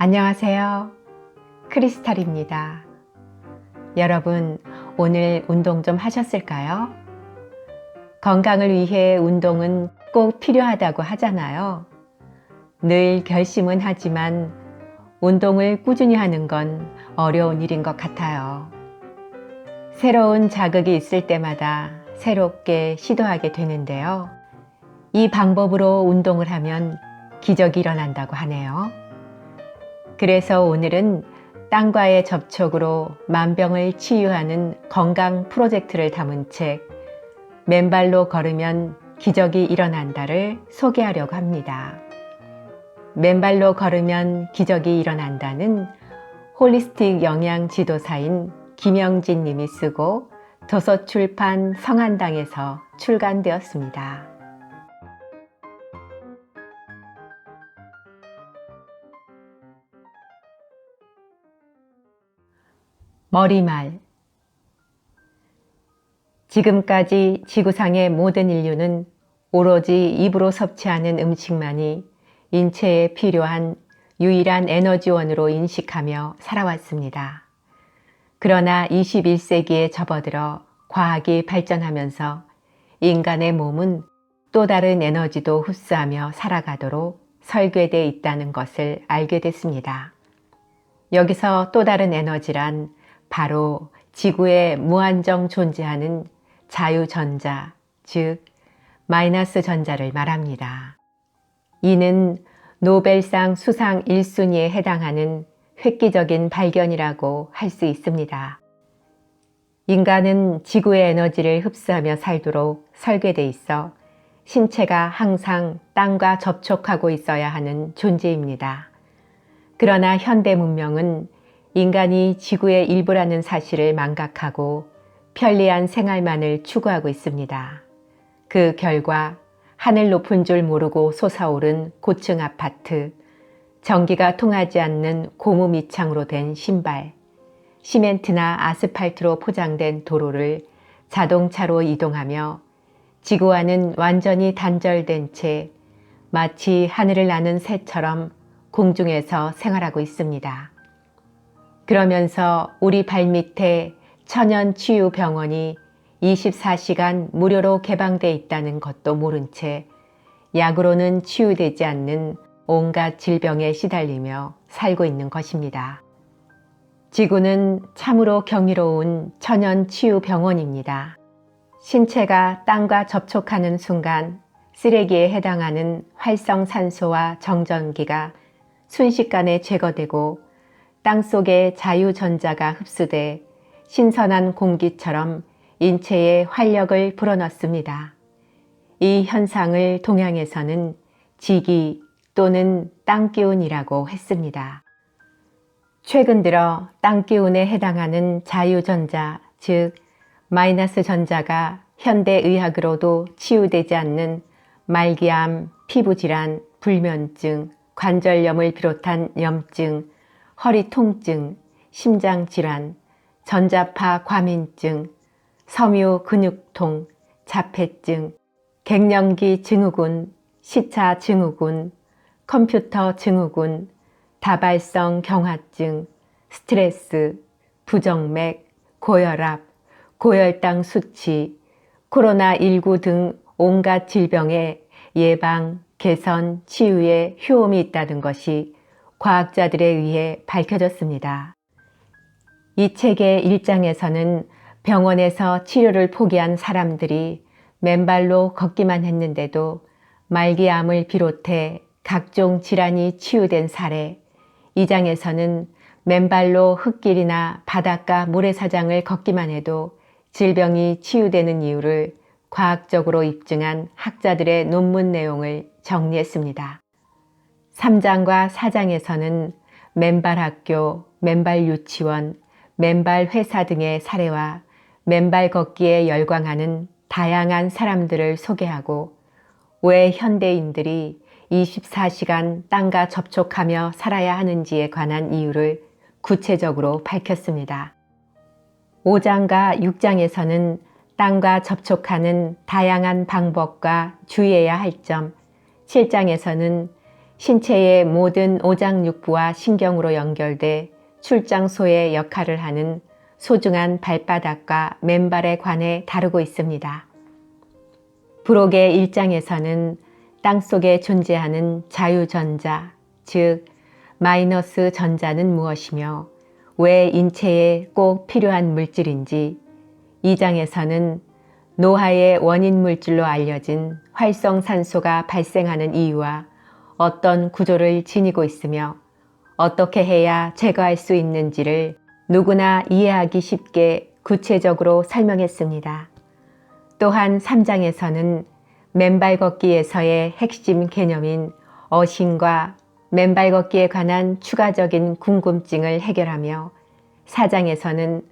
안녕하세요. 크리스탈입니다. 여러분, 오늘 운동 좀 하셨을까요? 건강을 위해 운동은 꼭 필요하다고 하잖아요. 늘 결심은 하지만 운동을 꾸준히 하는 건 어려운 일인 것 같아요. 새로운 자극이 있을 때마다 새롭게 시도하게 되는데요. 이 방법으로 운동을 하면 기적이 일어난다고 하네요. 그래서 오늘은 땅과의 접촉으로 만병을 치유하는 건강 프로젝트를 담은 책 맨발로 걸으면 기적이 일어난다를 소개하려고 합니다. 맨발로 걸으면 기적이 일어난다는 홀리스틱 영양 지도사인 김영진 님이 쓰고 도서출판 성한당에서 출간되었습니다. 머리말. 지금까지 지구상의 모든 인류는 오로지 입으로 섭취하는 음식만이 인체에 필요한 유일한 에너지원으로 인식하며 살아왔습니다. 그러나 21세기에 접어들어 과학이 발전하면서 인간의 몸은 또 다른 에너지도 흡수하며 살아가도록 설계되어 있다는 것을 알게 됐습니다. 여기서 또 다른 에너지란 바로 지구에 무한정 존재하는 자유전자, 즉 마이너스 전자를 말합니다. 이는 노벨상 수상 1순위에 해당하는 획기적인 발견이라고 할 수 있습니다. 인간은 지구의 에너지를 흡수하며 살도록 설계돼 있어 신체가 항상 땅과 접촉하고 있어야 하는 존재입니다. 그러나 현대 문명은 인간이 지구의 일부라는 사실을 망각하고 편리한 생활만을 추구하고 있습니다. 그 결과 하늘 높은 줄 모르고 솟아오른 고층 아파트, 전기가 통하지 않는 고무 밑창으로 된 신발, 시멘트나 아스팔트로 포장된 도로를 자동차로 이동하며 지구와는 완전히 단절된 채 마치 하늘을 나는 새처럼 공중에서 생활하고 있습니다. 그러면서 우리 발밑에 천연치유병원이 24시간 무료로 개방돼 있다는 것도 모른 채 약으로는 치유되지 않는 온갖 질병에 시달리며 살고 있는 것입니다. 지구는 참으로 경이로운 천연치유병원입니다. 신체가 땅과 접촉하는 순간 쓰레기에 해당하는 활성산소와 정전기가 순식간에 제거되고 땅속의 자유전자가 흡수돼 신선한 공기처럼 인체에 활력을 불어넣습니다. 이 현상을 동양에서는 지기 또는 땅기운이라고 했습니다. 최근 들어 땅기운에 해당하는 자유전자, 즉 마이너스 전자가 현대의학으로도 치유되지 않는 말기암, 피부질환, 불면증, 관절염을 비롯한 염증, 허리 통증, 심장질환, 전자파 과민증, 섬유 근육통, 자폐증, 갱년기 증후군, 시차 증후군, 컴퓨터 증후군, 다발성 경화증, 스트레스, 부정맥, 고혈압, 고혈당 수치, 코로나19 등 온갖 질병의 예방, 개선, 치유에 효험이 있다는 것이 과학자들에 의해 밝혀졌습니다. 이 책의 1장에서는 병원에서 치료를 포기한 사람들이 맨발로 걷기만 했는데도 말기암을 비롯해 각종 질환이 치유된 사례, 2장에서는 맨발로 흙길이나 바닷가 모래사장을 걷기만 해도 질병이 치유되는 이유를 과학적으로 입증한 학자들의 논문 내용을 정리했습니다. 3장과 4장에서는 맨발학교, 맨발유치원, 맨발회사 등의 사례와 맨발 걷기에 열광하는 다양한 사람들을 소개하고 왜 현대인들이 24시간 땅과 접촉하며 살아야 하는지에 관한 이유를 구체적으로 밝혔습니다. 5장과 6장에서는 땅과 접촉하는 다양한 방법과 주의해야 할 점, 7장에서는 신체의 모든 오장육부와 신경으로 연결돼 출장소의 역할을 하는 소중한 발바닥과 맨발에 관해 다루고 있습니다. 부록의 1장에서는 땅속에 존재하는 자유전자, 즉 마이너스 전자는 무엇이며 왜 인체에 꼭 필요한 물질인지, 2장에서는 노화의 원인 물질로 알려진 활성산소가 발생하는 이유와 어떤 구조를 지니고 있으며 어떻게 해야 제거할 수 있는지를 누구나 이해하기 쉽게 구체적으로 설명했습니다. 또한 3장에서는 맨발 걷기에서의 핵심 개념인 어신과 맨발 걷기에 관한 추가적인 궁금증을 해결하며 4장에서는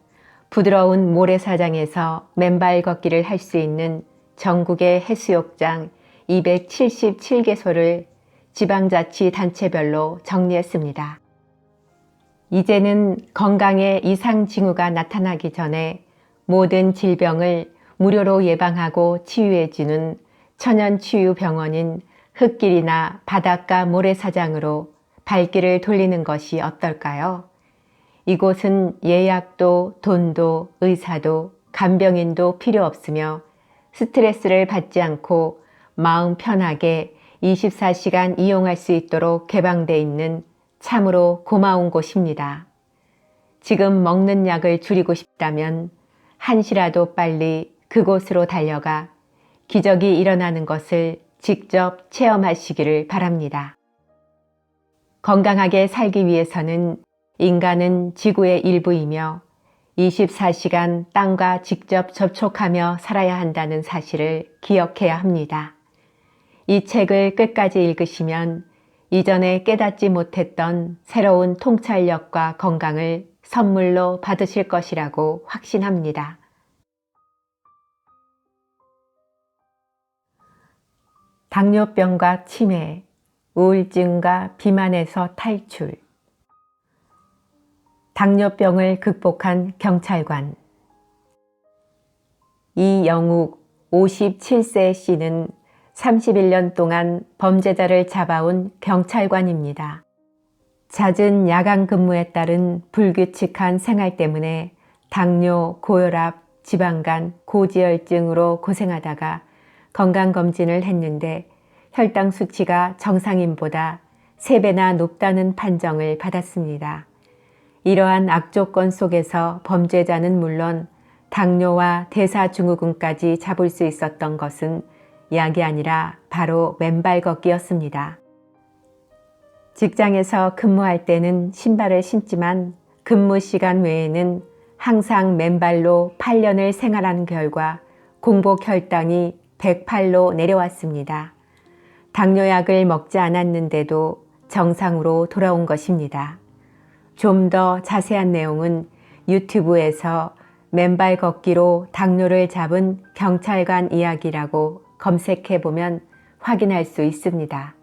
부드러운 모래사장에서 맨발 걷기를 할 수 있는 전국의 해수욕장 277개소를 지방자치단체별로 정리했습니다. 이제는 건강에 이상 징후가 나타나기 전에 모든 질병을 무료로 예방하고 치유해주는 천연치유병원인 흙길이나 바닷가 모래사장으로 발길을 돌리는 것이 어떨까요? 이곳은 예약도 돈도 의사도 간병인도 필요 없으며 스트레스를 받지 않고 마음 편하게 24시간 이용할 수 있도록 개방되어 있는 참으로 고마운 곳입니다. 지금 먹는 약을 줄이고 싶다면 한시라도 빨리 그곳으로 달려가 기적이 일어나는 것을 직접 체험하시기를 바랍니다. 건강하게 살기 위해서는 인간은 지구의 일부이며 24시간 땅과 직접 접촉하며 살아야 한다는 사실을 기억해야 합니다. 이 책을 끝까지 읽으시면 이전에 깨닫지 못했던 새로운 통찰력과 건강을 선물로 받으실 것이라고 확신합니다. 당뇨병과 치매, 우울증과 비만에서 탈출. 당뇨병을 극복한 경찰관. 이영욱 57세 씨는 31년 동안 범죄자를 잡아온 경찰관입니다. 잦은 야간 근무에 따른 불규칙한 생활 때문에 당뇨, 고혈압, 지방간, 고지혈증으로 고생하다가 건강검진을 했는데 혈당 수치가 정상인보다 3배나 높다는 판정을 받았습니다. 이러한 악조건 속에서 범죄자는 물론 당뇨와 대사증후군까지 잡을 수 있었던 것은 약이 아니라 바로 맨발 걷기였습니다. 직장에서 근무할 때는 신발을 신지만 근무 시간 외에는 항상 맨발로 8년을 생활한 결과 공복 혈당이 108로 내려왔습니다. 당뇨약을 먹지 않았는데도 정상으로 돌아온 것입니다. 좀 더 자세한 내용은 유튜브에서 맨발 걷기로 당뇨를 잡은 경찰관 이야기라고 검색해보면 확인할 수 있습니다.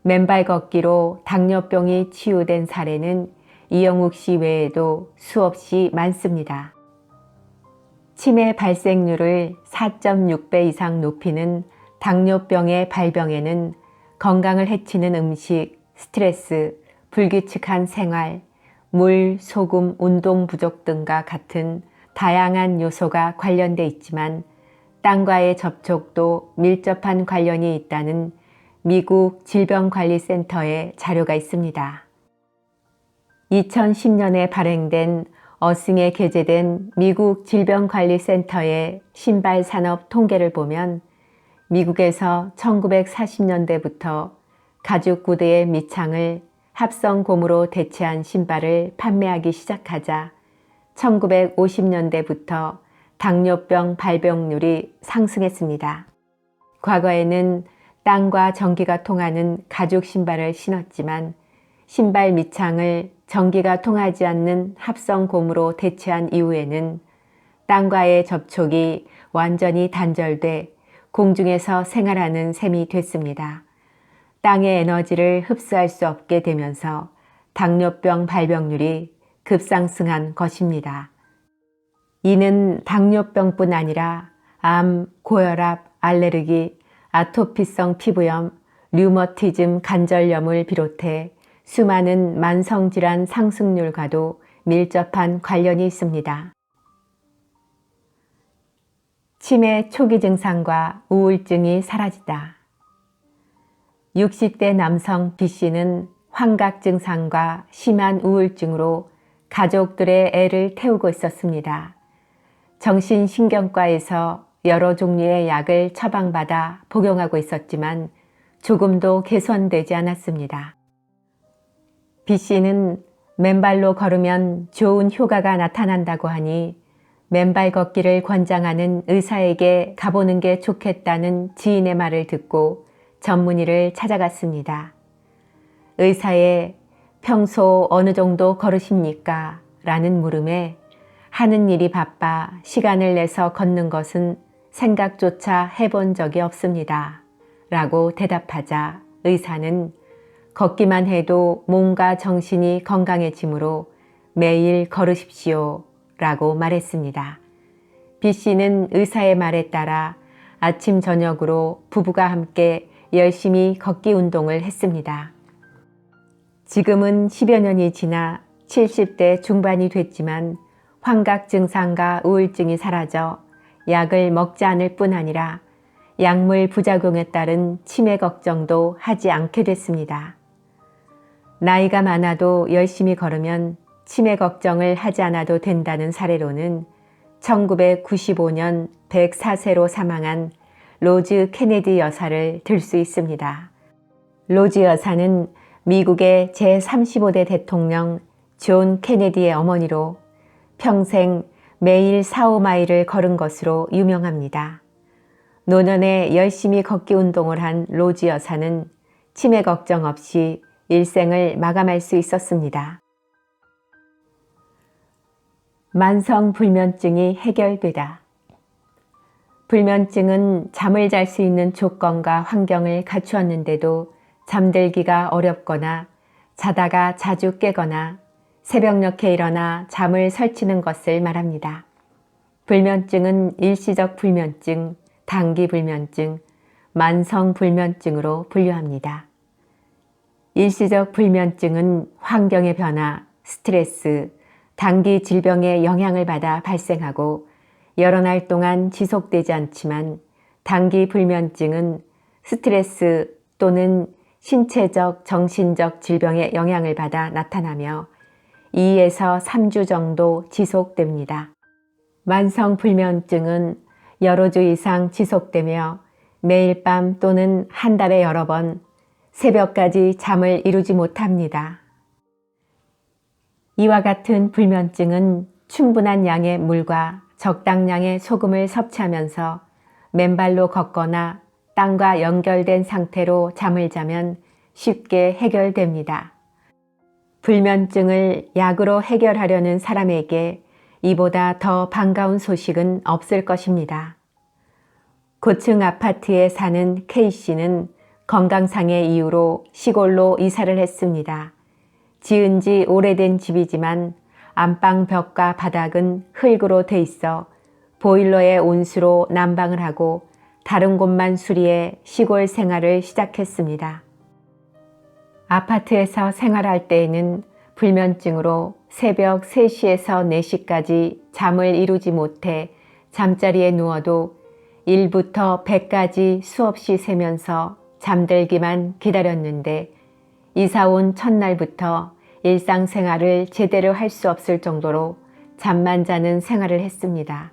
맨발 걷기로 당뇨병이 치유된 사례는 이영욱 씨 외에도 수없이 많습니다. 치매 발생률을 4.6배 이상 높이는 당뇨병의 발병에는 건강을 해치는 음식, 스트레스, 불규칙한 생활, 물, 소금, 운동 부족 등과 같은 다양한 요소가 관련돼 있지만 땅과의 접촉도 밀접한 관련이 있다는 미국 질병관리센터의 자료가 있습니다. 2010년에 발행된 어싱에 게재된 미국 질병관리센터의 신발산업 통계를 보면 미국에서 1940년대부터 가죽 구두의 밑창을 합성 고무로 대체한 신발을 판매하기 시작하자 1950년대부터 당뇨병 발병률이 상승했습니다. 과거에는 땅과 전기가 통하는 가죽 신발을 신었지만 신발 밑창을 전기가 통하지 않는 합성 고무로 대체한 이후에는 땅과의 접촉이 완전히 단절돼 공중에서 생활하는 셈이 됐습니다. 땅의 에너지를 흡수할 수 없게 되면서 당뇨병 발병률이 급상승한 것입니다. 이는 당뇨병뿐 아니라 암, 고혈압, 알레르기, 아토피성 피부염, 류머티즘 관절염을 비롯해 수많은 만성질환 상승률과도 밀접한 관련이 있습니다. 치매 초기 증상과 우울증이 사라지다. 60대 남성 B씨는 환각 증상과 심한 우울증으로 가족들의 애를 태우고 있었습니다. 정신신경과에서 여러 종류의 약을 처방받아 복용하고 있었지만 조금도 개선되지 않았습니다. B씨는 맨발로 걸으면 좋은 효과가 나타난다고 하니 맨발 걷기를 권장하는 의사에게 가보는 게 좋겠다는 지인의 말을 듣고 전문의를 찾아갔습니다. 의사의 평소 어느 정도 걸으십니까? 라는 물음에 하는 일이 바빠 시간을 내서 걷는 것은 생각조차 해본 적이 없습니다. 라고 대답하자 의사는 걷기만 해도 몸과 정신이 건강해지므로 매일 걸으십시오. 라고 말했습니다. B씨는 의사의 말에 따라 아침 저녁으로 부부가 함께 열심히 걷기 운동을 했습니다. 지금은 10여 년이 지나 70대 중반이 됐지만 환각 증상과 우울증이 사라져 약을 먹지 않을 뿐 아니라 약물 부작용에 따른 치매 걱정도 하지 않게 됐습니다. 나이가 많아도 열심히 걸으면 치매 걱정을 하지 않아도 된다는 사례로는 1995년 104세로 사망한 로즈 케네디 여사를 들 수 있습니다. 로즈 여사는 미국의 제35대 대통령 존 케네디의 어머니로 평생 매일 4-5마일을 걸은 것으로 유명합니다. 노년에 열심히 걷기 운동을 한 로즈 여사는 치매 걱정 없이 일생을 마감할 수 있었습니다. 만성 불면증이 해결되다. 불면증은 잠을 잘 수 있는 조건과 환경을 갖추었는데도 잠들기가 어렵거나 자다가 자주 깨거나 새벽녘에 일어나 잠을 설치는 것을 말합니다. 불면증은 일시적 불면증, 단기 불면증, 만성 불면증으로 분류합니다. 일시적 불면증은 환경의 변화, 스트레스, 단기 질병의 영향을 받아 발생하고 여러 날 동안 지속되지 않지만 단기 불면증은 스트레스 또는 신체적, 정신적 질병의 영향을 받아 나타나며 2에서 3주 정도 지속됩니다. 만성 불면증은 여러 주 이상 지속되며 매일 밤 또는 한 달에 여러 번 새벽까지 잠을 이루지 못합니다. 이와 같은 불면증은 충분한 양의 물과 적당량의 소금을 섭취하면서 맨발로 걷거나 땅과 연결된 상태로 잠을 자면 쉽게 해결됩니다. 불면증을 약으로 해결하려는 사람에게 이보다 더 반가운 소식은 없을 것입니다. 고층 아파트에 사는 K씨는 건강상의 이유로 시골로 이사를 했습니다. 지은 지 오래된 집이지만 안방 벽과 바닥은 흙으로 돼 있어 보일러의 온수로 난방을 하고 다른 곳만 수리해 시골 생활을 시작했습니다. 아파트에서 생활할 때에는 불면증으로 새벽 3시에서 4시까지 잠을 이루지 못해 잠자리에 누워도 1부터 100까지 수없이 세면서 잠들기만 기다렸는데 이사 온 첫날부터 일상생활을 제대로 할 수 없을 정도로 잠만 자는 생활을 했습니다.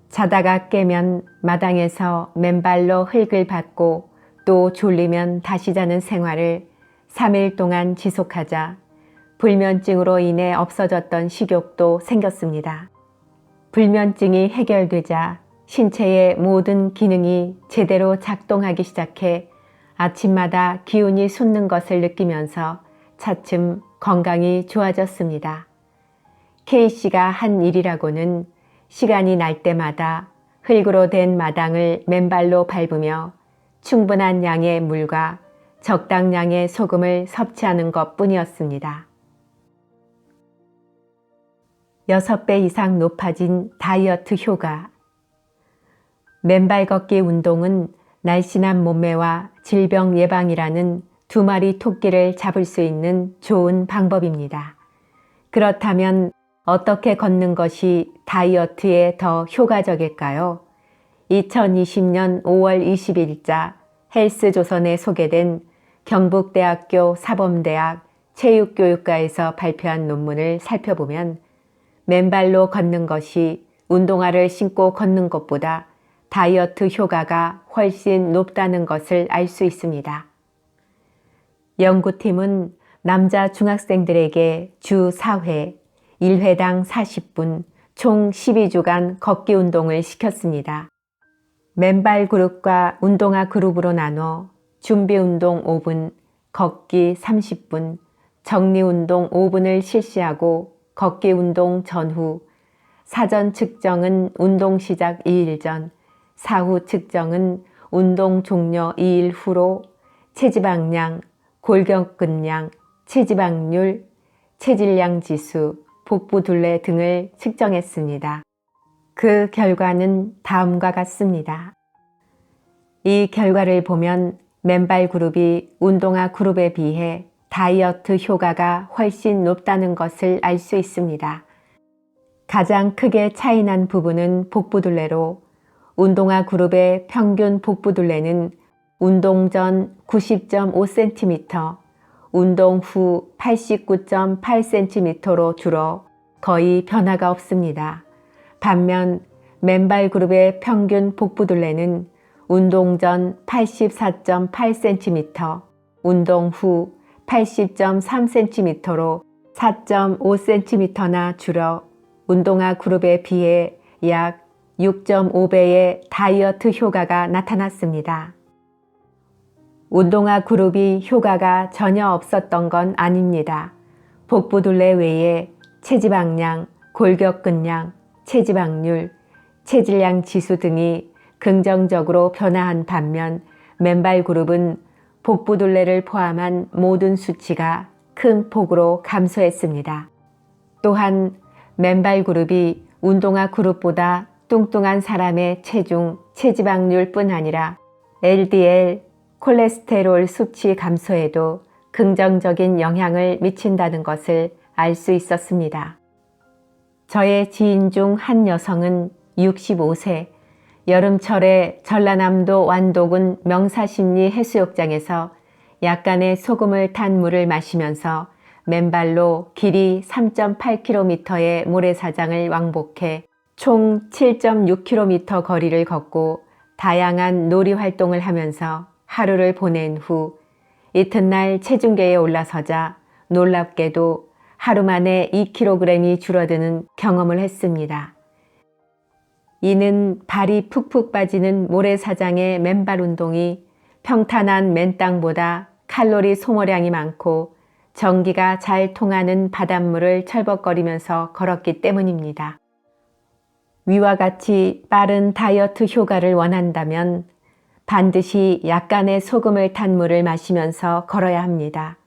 자다가 깨면 마당에서 맨발로 흙을 밟고 또 졸리면 다시 자는 생활을 3일 동안 지속하자 불면증으로 인해 없어졌던 식욕도 생겼습니다. 불면증이 해결되자 신체의 모든 기능이 제대로 작동하기 시작해 아침마다 기운이 솟는 것을 느끼면서 차츰 건강이 좋아졌습니다. K씨가 한 일이라고는 시간이 날 때마다 흙으로 된 마당을 맨발로 밟으며 충분한 양의 물과 적당량의 소금을 섭취하는 것뿐이었습니다. 6배 이상 높아진 다이어트 효과. 맨발 걷기 운동은 날씬한 몸매와 질병 예방이라는 두 마리 토끼를 잡을 수 있는 좋은 방법입니다. 그렇다면 어떻게 걷는 것이 다이어트에 더 효과적일까요? 2020년 5월 20일자 헬스조선에 소개된 경북대학교 사범대학 체육교육과에서 발표한 논문을 살펴보면 맨발로 걷는 것이 운동화를 신고 걷는 것보다 다이어트 효과가 훨씬 높다는 것을 알 수 있습니다. 연구팀은 남자 중학생들에게 주 4회, 1회당 40분, 총 12주간 걷기 운동을 시켰습니다. 맨발 그룹과 운동화 그룹으로 나눠 준비 운동 5분, 걷기 30분, 정리 운동 5분을 실시하고 걷기 운동 전후, 사전 측정은 운동 시작 2일 전, 사후 측정은 운동 종료 2일 후로 체지방량, 골격근량, 체지방률, 체질량 지수, 복부둘레 등을 측정했습니다. 그 결과는 다음과 같습니다. 이 결과를 보면 맨발 그룹이 운동화 그룹에 비해 다이어트 효과가 훨씬 높다는 것을 알 수 있습니다. 가장 크게 차이난 부분은 복부둘레로 운동화 그룹의 평균 복부둘레는 운동 전 90.5cm, 운동 후 89.8cm로 줄어 거의 변화가 없습니다. 반면 맨발 그룹의 평균 복부둘레는 운동 전 84.8cm, 운동 후 80.3cm로 4.5cm나 줄어 운동화 그룹에 비해 약 6.5배의 다이어트 효과가 나타났습니다. 운동화 그룹이 효과가 전혀 없었던 건 아닙니다. 복부둘레 외에 체지방량, 골격근량, 체지방률, 체질량 지수 등이 긍정적으로 변화한 반면 맨발 그룹은 복부둘레를 포함한 모든 수치가 큰 폭으로 감소했습니다. 또한 맨발 그룹이 운동화 그룹보다 뚱뚱한 사람의 체중, 체지방률 뿐 아니라 LDL, 콜레스테롤 수치 감소에도 긍정적인 영향을 미친다는 것을 알 수 있었습니다. 저의 지인 중 한 여성은 65세, 여름철에 전라남도 완도군 명사십리 해수욕장에서 약간의 소금을 탄 물을 마시면서 맨발로 길이 3.8km의 모래사장을 왕복해 총 7.6km 거리를 걷고 다양한 놀이 활동을 하면서 하루를 보낸 후 이튿날 체중계에 올라서자 놀랍게도 하루 만에 2kg이 줄어드는 경험을 했습니다. 이는 발이 푹푹 빠지는 모래사장의 맨발 운동이 평탄한 맨땅보다 칼로리 소모량이 많고 전기가 잘 통하는 바닷물을 철벅거리면서 걸었기 때문입니다. 위와 같이 빠른 다이어트 효과를 원한다면 반드시 약간의 소금을 탄 물을 마시면서 걸어야 합니다.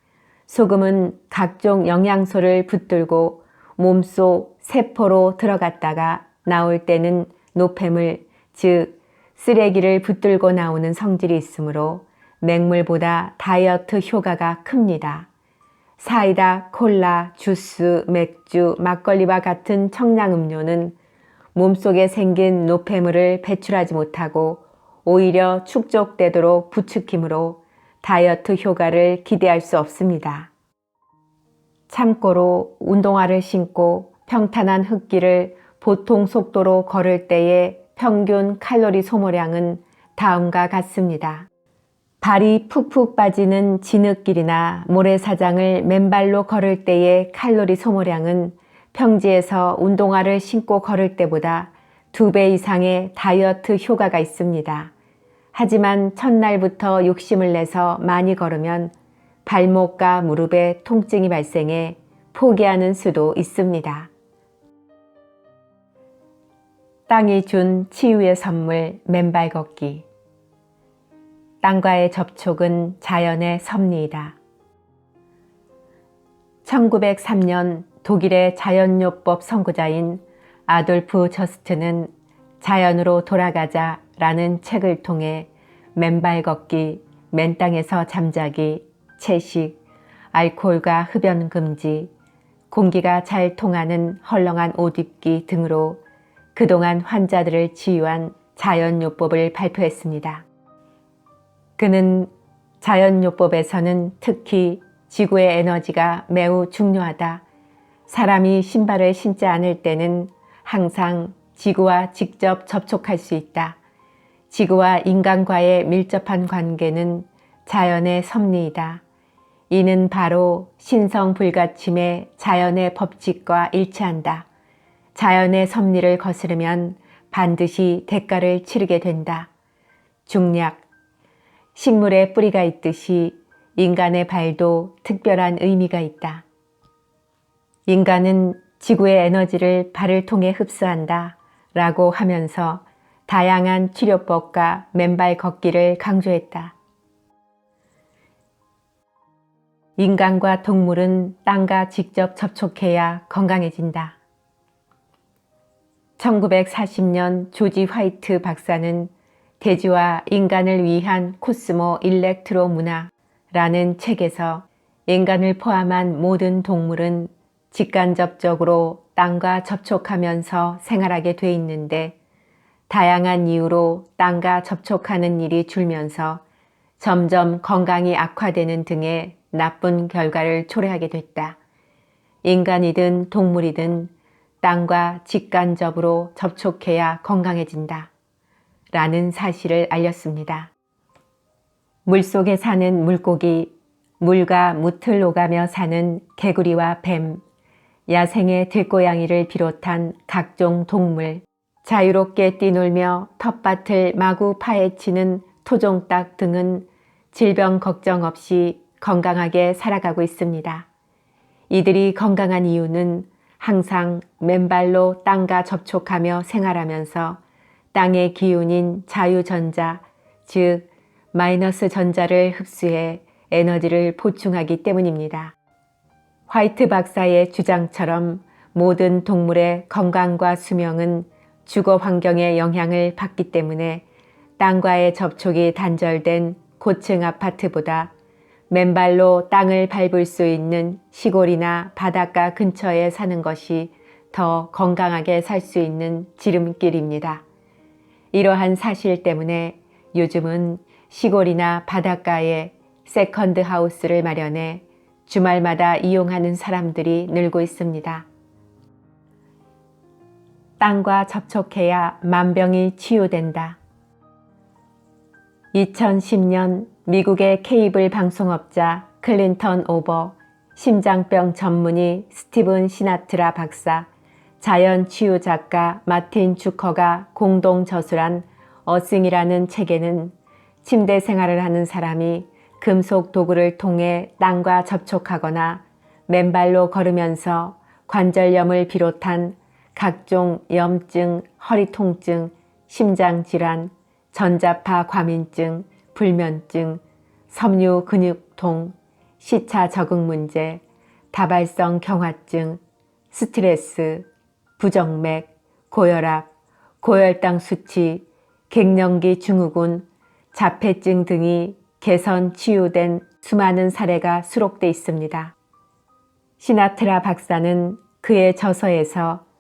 소금은 각종 영양소를 붙들고 몸속 세포로 들어갔다가 나올 때는 노폐물, 즉 쓰레기를 붙들고 나오는 성질이 있으므로 맹물보다 다이어트 효과가 큽니다. 사이다, 콜라, 주스, 맥주, 막걸리와 같은 청량음료는 몸속에 생긴 노폐물을 배출하지 못하고 오히려 축적되도록 부추기므로 다이어트 효과를 기대할 수 없습니다. 참고로 운동화를 신고 평탄한 흙길을 보통 속도로 걸을 때의 평균 칼로리 소모량은 다음과 같습니다. 발이 푹푹 빠지는 진흙길이나 모래사장을 맨발로 걸을 때의 칼로리 소모량은 평지에서 운동화를 신고 걸을 때보다 2배 이상의 다이어트 효과가 있습니다. 하지만 첫날부터 욕심을 내서 많이 걸으면 발목과 무릎에 통증이 발생해 포기하는 수도 있습니다. 땅이 준 치유의 선물 맨발 걷기. 땅과의 접촉은 자연의 섭리이다. 1903년 독일의 자연요법 선구자인 아돌프 저스트는 자연으로 돌아가자라는 책을 통해 맨발 걷기, 맨땅에서 잠자기, 채식, 알코올과 흡연 금지, 공기가 잘 통하는 헐렁한 옷 입기 등으로 그동안 환자들을 치유한 자연요법을 발표했습니다. 그는 자연요법에서는 특히 지구의 에너지가 매우 중요하다. 사람이 신발을 신지 않을 때는 항상 지구와 직접 접촉할 수 있다. 지구와 인간과의 밀접한 관계는 자연의 섭리이다. 이는 바로 신성불가침의 자연의 법칙과 일치한다. 자연의 섭리를 거스르면 반드시 대가를 치르게 된다. 중략, 식물에 뿌리가 있듯이 인간의 발도 특별한 의미가 있다. 인간은 지구의 에너지를 발을 통해 흡수한다 라고 하면서 다양한 치료법과 맨발 걷기를 강조했다. 인간과 동물은 땅과 직접 접촉해야 건강해진다. 1940년 조지 화이트 박사는 대지와 인간을 위한 코스모 일렉트로 문화라는 책에서 인간을 포함한 모든 동물은 직간접적으로 땅과 접촉하면서 생활하게 돼 있는데 다양한 이유로 땅과 접촉하는 일이 줄면서 점점 건강이 악화되는 등의 나쁜 결과를 초래하게 됐다. 인간이든 동물이든 땅과 직간접으로 접촉해야 건강해진다. 라는 사실을 알렸습니다. 물속에 사는 물고기, 물과 무틀 오가며 사는 개구리와 뱀, 야생의 들고양이를 비롯한 각종 동물, 자유롭게 뛰놀며 텃밭을 마구 파헤치는 토종닭 등은 질병 걱정 없이 건강하게 살아가고 있습니다. 이들이 건강한 이유는 항상 맨발로 땅과 접촉하며 생활하면서 땅의 기운인 자유전자, 즉 마이너스 전자를 흡수해 에너지를 보충하기 때문입니다. 화이트 박사의 주장처럼 모든 동물의 건강과 수명은 주거 환경의 영향을 받기 때문에 땅과의 접촉이 단절된 고층 아파트보다 맨발로 땅을 밟을 수 있는 시골이나 바닷가 근처에 사는 것이 더 건강하게 살 수 있는 지름길입니다. 이러한 사실 때문에 요즘은 시골이나 바닷가에 세컨드 하우스를 마련해 주말마다 이용하는 사람들이 늘고 있습니다. 땅과 접촉해야 만병이 치유된다. 2010년 미국의 케이블 방송업자 클린턴 오버, 심장병 전문의 스티븐 시나트라 박사, 자연치유 작가 마틴 주커가 공동 저술한 어싱이라는 책에는 침대 생활을 하는 사람이 금속 도구를 통해 땅과 접촉하거나 맨발로 걸으면서 관절염을 비롯한 각종 염증, 허리 통증, 심장질환, 전자파 과민증, 불면증, 섬유 근육통, 시차 적응 문제, 다발성 경화증, 스트레스, 부정맥, 고혈압, 고혈당 수치, 갱년기 증후군, 자폐증 등이 개선 치유된 수많은 사례가 수록돼 있습니다. 시나트라 박사는 그의 저서에서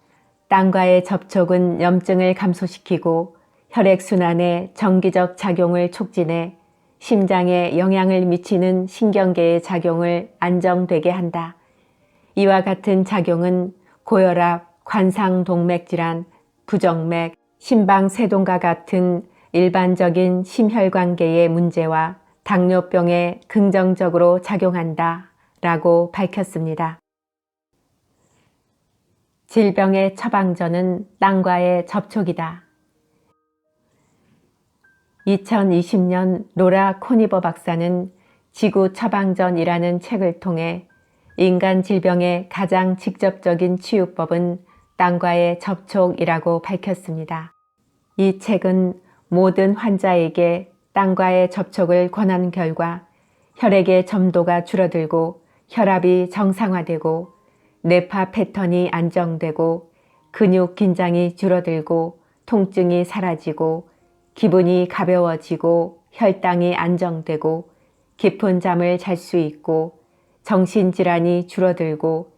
땅과의 접촉은 염증을 감소시키고 혈액순환의 정기적 작용을 촉진해 심장에 영향을 미치는 신경계의 작용을 안정되게 한다. 이와 같은 작용은 고혈압, 관상동맥질환, 부정맥, 심방세동과 같은 일반적인 심혈관계의 문제와 당뇨병에 긍정적으로 작용한다 라고 밝혔습니다. 질병의 처방전은 땅과의 접촉이다. 2020년 로라 코니버 박사는 지구 처방전이라는 책을 통해 인간 질병의 가장 직접적인 치유법은 땅과의 접촉이라고 밝혔습니다. 이 책은 모든 환자에게 땅과의 접촉을 권한 결과 혈액의 점도가 줄어들고 혈압이 정상화되고 뇌파 패턴이 안정되고 근육 긴장이 줄어들고 통증이 사라지고 기분이 가벼워지고 혈당이 안정되고 깊은 잠을 잘 수 있고 정신질환이 줄어들고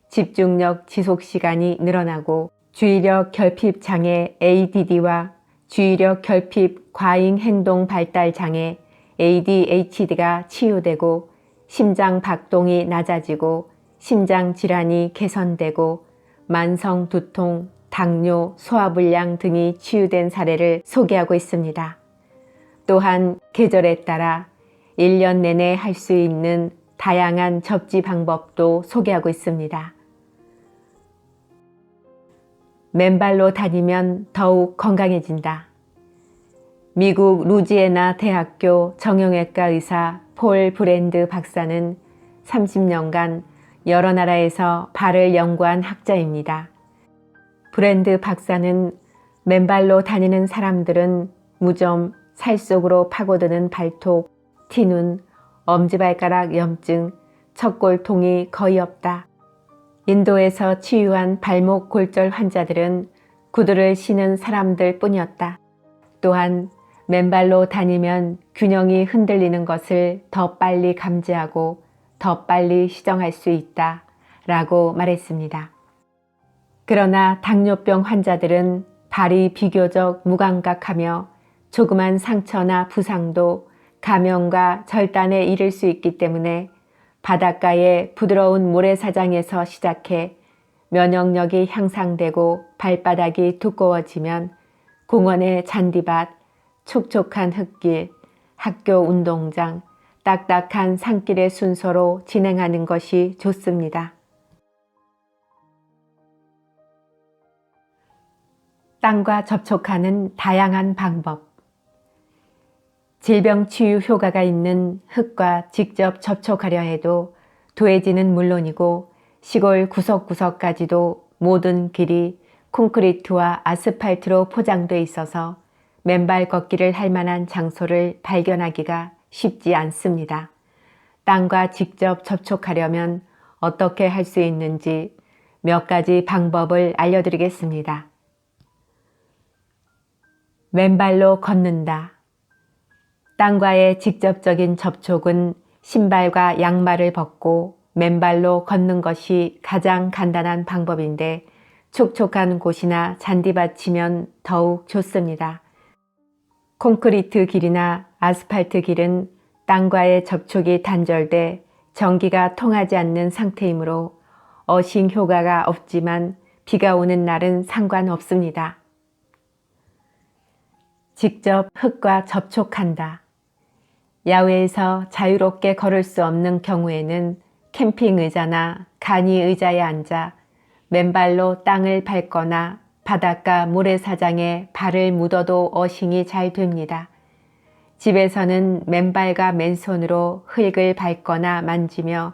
집중력 지속시간이 늘어나고 주의력 결핍 장애 ADD와 주의력 결핍 과잉 행동 발달 장애 ADHD가 치유되고 심장 박동이 낮아지고 심장 질환이 개선되고 만성 두통, 당뇨, 소화불량 등이 치유된 사례를 소개하고 있습니다. 또한 계절에 따라 1년 내내 할 수 있는 다양한 접지 방법도 소개하고 있습니다. 맨발로 다니면 더욱 건강해진다. 미국 루지애나 대학교 정형외과 의사 폴 브랜드 박사는 30년간 여러 나라에서 발을 연구한 학자입니다. 브랜드 박사는 맨발로 다니는 사람들은 무좀, 살 속으로 파고드는 발톱, 티눈, 엄지발가락 염증, 척골통이 거의 없다. 인도에서 치유한 발목 골절 환자들은 구두를 신은 사람들 뿐이었다. 또한 맨발로 다니면 균형이 흔들리는 것을 더 빨리 감지하고 더 빨리 시정할 수 있다 라고 말했습니다. 그러나 당뇨병 환자들은 발이 비교적 무감각하며 조그만 상처나 부상도 감염과 절단에 이를 수 있기 때문에 바닷가의 부드러운 모래사장에서 시작해 면역력이 향상되고 발바닥이 두꺼워지면 공원의 잔디밭, 촉촉한 흙길, 학교 운동장, 딱딱한 산길의 순서로 진행하는 것이 좋습니다. 땅과 접촉하는 다양한 방법. 질병 치유 효과가 있는 흙과 직접 접촉하려 해도 도해지는 물론이고 시골 구석구석까지도 모든 길이 콘크리트와 아스팔트로 포장돼 있어서 맨발 걷기를 할 만한 장소를 발견하기가 쉽지 않습니다. 땅과 직접 접촉하려면 어떻게 할 수 있는지 몇 가지 방법을 알려드리겠습니다. 맨발로 걷는다. 땅과의 직접적인 접촉은 신발과 양말을 벗고 맨발로 걷는 것이 가장 간단한 방법인데 촉촉한 곳이나 잔디밭이면 더욱 좋습니다. 콘크리트 길이나 아스팔트 길은 땅과의 접촉이 단절돼 전기가 통하지 않는 상태이므로 어싱 효과가 없지만 비가 오는 날은 상관없습니다. 직접 흙과 접촉한다. 야외에서 자유롭게 걸을 수 없는 경우에는 캠핑 의자나 간이 의자에 앉아 맨발로 땅을 밟거나 바닷가 모래사장에 발을 묻어도 어싱이 잘 됩니다. 집에서는 맨발과 맨손으로 흙을 밟거나 만지며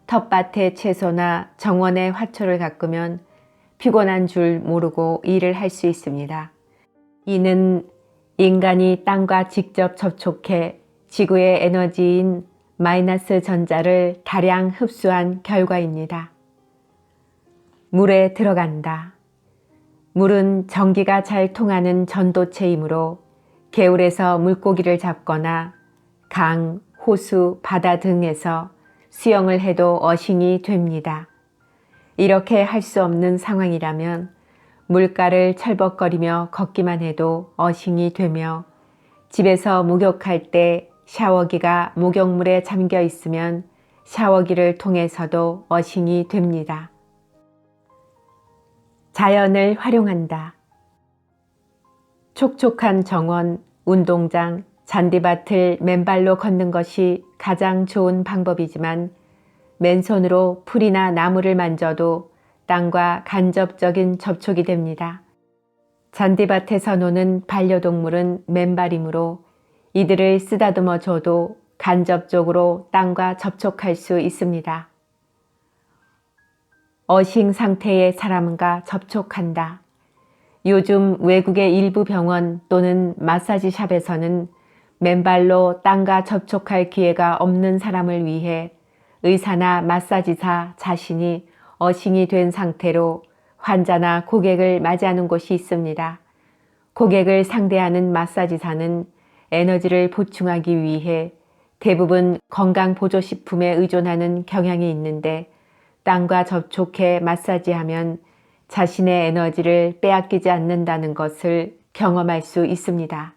텃밭의 채소나 정원의 화초를 가꾸면 피곤한 줄 모르고 일을 할 수 있습니다. 이는 인간이 땅과 직접 접촉해 지구의 에너지인 마이너스 전자를 다량 흡수한 결과입니다. 물에 들어간다. 물은 전기가 잘 통하는 전도체이므로 개울에서 물고기를 잡거나 강, 호수, 바다 등에서 수영을 해도 어싱이 됩니다. 이렇게 할 수 없는 상황이라면 물가를 철벅거리며 걷기만 해도 어싱이 되며 집에서 목욕할 때 샤워기가 목욕물에 잠겨 있으면 샤워기를 통해서도 어싱이 됩니다. 자연을 활용한다. 촉촉한 정원, 운동장, 잔디밭을 맨발로 걷는 것이 가장 좋은 방법이지만 맨손으로 풀이나 나무를 만져도 땅과 간접적인 접촉이 됩니다. 잔디밭에서 노는 반려동물은 맨발이므로 이들을 쓰다듬어 줘도 간접적으로 땅과 접촉할 수 있습니다. 어싱 상태의 사람과 접촉한다. 요즘 외국의 일부 병원 또는 마사지 샵에서는 맨발로 땅과 접촉할 기회가 없는 사람을 위해 의사나 마사지사 자신이 어싱이 된 상태로 환자나 고객을 맞이하는 곳이 있습니다. 고객을 상대하는 마사지사는 에너지를 보충하기 위해 대부분 건강보조식품에 의존하는 경향이 있는데 땅과 접촉해 마사지하면 자신의 에너지를 빼앗기지 않는다는 것을 경험할 수 있습니다.